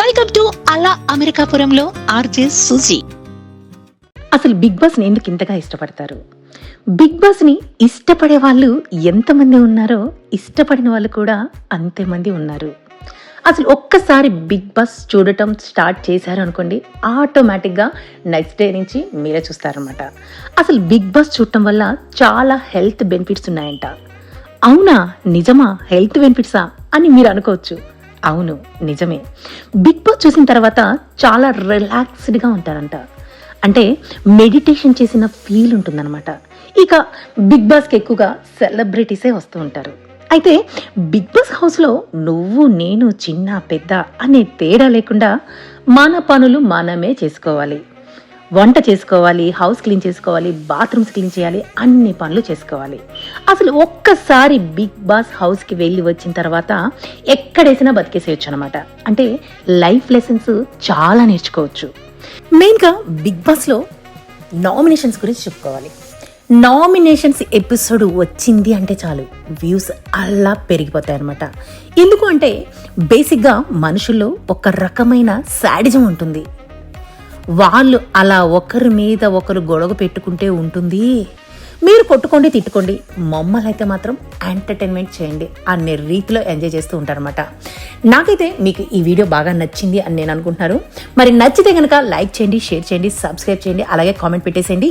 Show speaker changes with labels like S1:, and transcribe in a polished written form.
S1: Welcome to అలా అమెరికాపురంలో RJ Suji.
S2: అసలు big బాస్ని ఎందుకు ఇంతగా ఇష్టపడతారు? బిగ్ బాస్ని ఇష్టపడే వాళ్ళు ఎంతమంది ఉన్నారో ఇష్టపడిన వాళ్ళు కూడా అంతేమంది ఉన్నారు. అసలు ఒక్కసారి బిగ్ బాస్ చూడటం స్టార్ట్ చేశారు అనుకోండి, ఆటోమేటిక్గా నెక్స్ట్ డే నుంచి మీరే చూస్తారనమాట. అసలు బిగ్ బాస్ చూడటం వల్ల చాలా హెల్త్ బెనిఫిట్స్ ఉన్నాయంట. అవునా, నిజమా? హెల్త్ బెనిఫిట్సా అని మీరు అనుకోవచ్చు. అవును, నిజమే. బిగ్ బాస్ చూసిన తర్వాత చాలా రిలాక్స్డ్గా ఉంటారంట. అంటే మెడిటేషన్ చేసిన ఫీల్ ఉంటుందన్నమాట. ఇక బిగ్ బాస్కి ఎక్కువగా సెలబ్రిటీసే వస్తూ ఉంటారు. అయితే బిగ్ బాస్ హౌస్లో నువ్వు నేను చిన్న పెద్ద అనే తేడా లేకుండా మన పనులు మనమే చేసుకోవాలి. వంట చేసుకోవాలి, హౌస్ క్లీన్ చేసుకోవాలి, బాత్రూమ్స్ క్లీన్ చేయాలి, అన్ని పనులు చేసుకోవాలి. అసలు ఒక్కసారి బిగ్ బాస్ హౌస్కి వెళ్ళి వచ్చిన తర్వాత ఎక్కడేసినా బతికేసేయచ్చు అనమాట. అంటే లైఫ్ లెసన్స్ చాలా నేర్చుకోవచ్చు. మెయిన్గా బిగ్ బాస్లో నామినేషన్స్ గురించి చెప్పుకోవాలి. నామినేషన్స్ ఎపిసోడ్ వచ్చింది అంటే చాలు వ్యూస్ అలా పెరిగిపోతాయి అనమాట. ఎందుకు అంటే బేసిక్గా మనుషుల్లో ఒక రకమైన శాడిజం ఉంటుంది. వాళ్ళు అలా ఒకరి మీద ఒకరు గొడవ పెట్టుకుంటే ఉంటుంది. మీరు కొట్టుకోండి, తిట్టుకోండి, మమ్మల్ని అయితే మాత్రం ఎంటర్టైన్మెంట్ చేయండి అనే రీతిలో ఎంజాయ్ చేస్తూ ఉంటారనమాట. నాకైతే మీకు ఈ వీడియో బాగా నచ్చింది అని నేను అనుకుంటున్నాను. మరి నచ్చితే కనుక లైక్ చేయండి, షేర్ చేయండి, సబ్స్క్రైబ్ చేయండి, అలాగే కామెంట్ పెట్టేసేయండి.